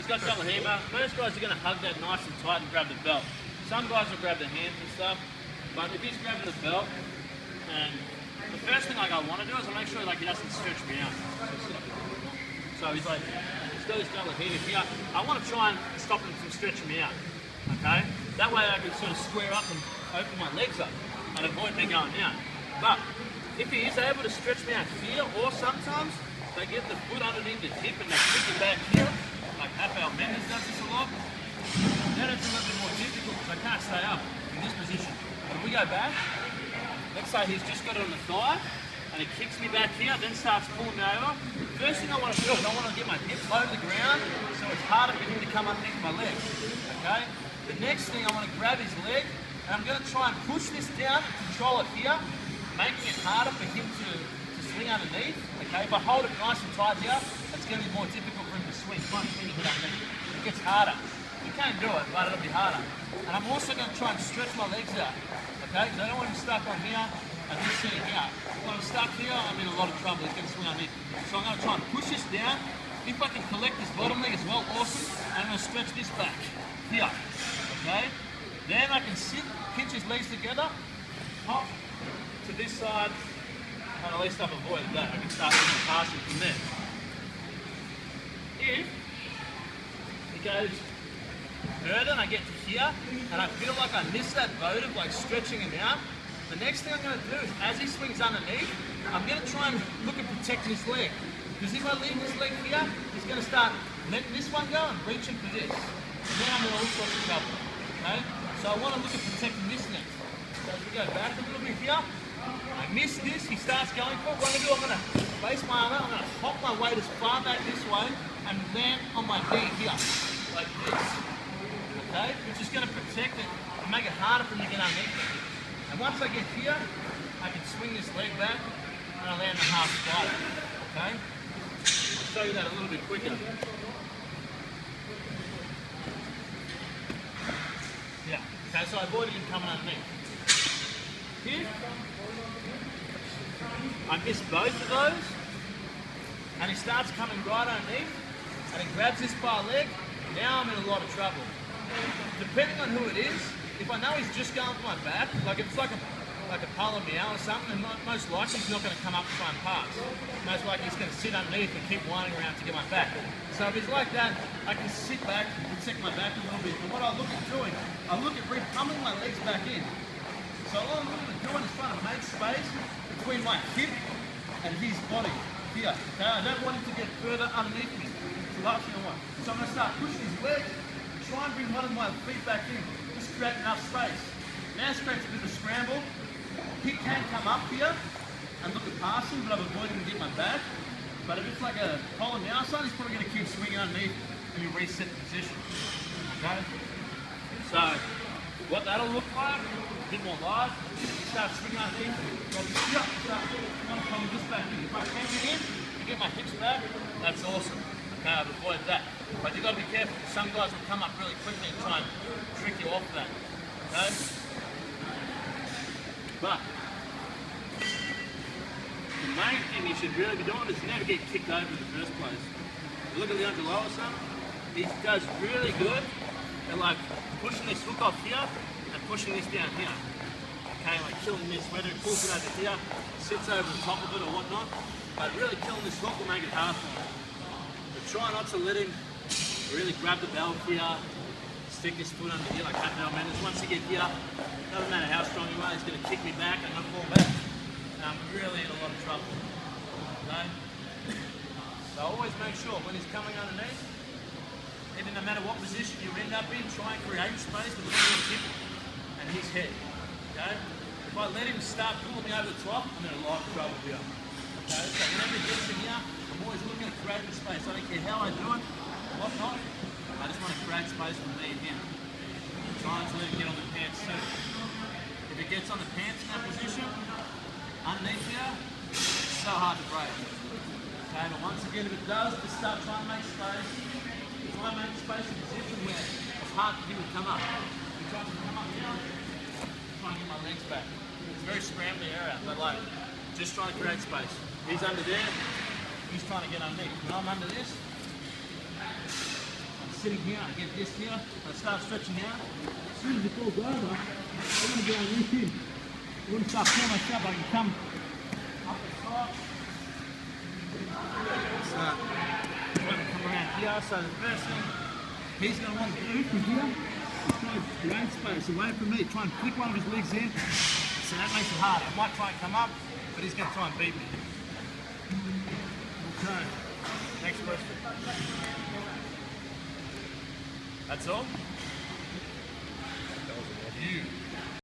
he's got a couple of hand marks. Most guys are going to hug that nice and tight and grab the belt. Some guys will grab the hands and stuff, but if he's grabbing the belt, and the first thing like I want to do is I make sure like he doesn't stretch me out. So he's like, he's got his double here. I want to try and stop him from stretching me out. Okay? That way I can sort of square up and open my legs up and avoid me going down. But if he is able to stretch me out here, or sometimes they get the foot underneath the hip and they kick it back here, like Rafael Mendes does this a lot, then it's a little bit more difficult because I can't stay up in this position. But if we go back, let's say he's just got it on the thigh and he kicks me back here, then starts pulling me over. First thing I want to do is I want to get my hip low to the ground so it's harder for him to come underneath my leg. Okay? The next thing I want to grab his leg and I'm going to try and push this down and control it here, making it harder for him to swing underneath. Okay? If I hold it nice and tight here, it's going to be more difficult for him to swing. Try and swing it underneath. It gets harder. You can't do it, but it'll be harder. And I'm also going to try and stretch my legs out. Okay? Because I don't want him stuck on here and this sitting here. When I'm stuck here, I'm in a lot of trouble. He's going to swing underneath. So I'm going to try and push this down. If I can collect this bottom leg as well, awesome. And I'm going to stretch this back here. Okay? Then I can sit, pinch his legs together, hop to this side, and at least I've avoided that. I can start moving past him from there. If he goes further and I get to here, and I feel like I miss that boat of like stretching him out, the next thing I'm going to do is as he swings underneath, I'm going to try and look at protecting his leg. Because if I leave this leg here, he's going to start letting this one go and reaching for this. And then I'm in all sorts of trouble. Okay? So I want to look at protecting this next. So as we go back a little bit here, I miss this, he starts going for it. What I'm going to do, I'm going to base my arm out, I'm going to hop my weight as far back this way and land on my knee here, like this. Okay? Which is going to protect it and make it harder for me to get underneath it. And once I get here, I can swing this leg back and I land a half spider. Okay? I'll show you that a little bit quicker. Yeah. Okay, so I avoided him coming underneath. Here, I miss both of those, and he starts coming right underneath, and he grabs this far leg. Now I'm in a lot of trouble. Depending on who it is, if I know he's just going for my back, like if it's like a polo meow or something, then most likely he's not going to come up and try and pass. Most likely he's going to sit underneath and keep whining around to get my back. So if it's like that, I can sit back and protect my back a little bit. And what I look at doing, I look at re-pummeling my legs back in. So all I'm looking at doing is trying to make space between my hip and his body here. Okay, I don't want him to get further underneath me. It's the last thing I want. So I'm going to start pushing his legs and try and bring one of my feet back in. Just create enough space. Now it's creates a bit of a scramble. He can come up here and look at passing, but I've avoided him to get my back. But if it's like a pole and now side, he's probably going to keep swinging underneath and you reset the position. Okay? So what that'll look like, a bit more live, you start swinging underneath, I'll just start coming this back in. If I can get in and get my hips back, that's awesome. Okay, I've avoided that. But you've got to be careful, because some guys will come up really quickly and try and trick you off that. Okay? But the main thing you should really be doing is never get kicked over in the first place. You look at Leandro or something, he does really good at like pushing this hook off here and pushing this down here. Okay, like killing this, whether it pulls it over here, sits over the top of it or whatnot, but really killing this hook will make it hard for him. But try not to let him really grab the belt here, stick his foot under here like Rafael Mendes. Once you get here, doesn't matter how strong you are, he's going to kick me back and I'm going to fall back. And I'm really in a lot of trouble. Okay? So always make sure when he's coming underneath, even no matter what position you end up in, try and create space between your hip and his head. Okay? If I let him start pulling me over the top, I'm in a lot of trouble here. Okay? So whenever he gets in here, I'm always looking at creating space. I don't care how I do it, whatnot. I just want to create space for me and him. Trying to let him get on the pants too. If it gets on the pants in that position, underneath here, it's so hard to break. Okay, but once again, if it does, just start trying to make space. Try and make space in a position where it's hard for him to come up. If he tries to come up here, try and get my legs back. It's a very scrambly area, but like, just trying to create space. He's under there, he's trying to get underneath. When I'm under this, I'm sitting here, I get this here, I start stretching out. As soon as it falls over, I want to go underneath him. I want to start pulling myself, I can come up the top. Start trying to come around here. So the first thing he's going to want to do from here is try and create space away from me. Try and flick one of his legs in. So that makes it harder. I might try and come up, but he's going to try and beat me. Okay. Next question. That's all?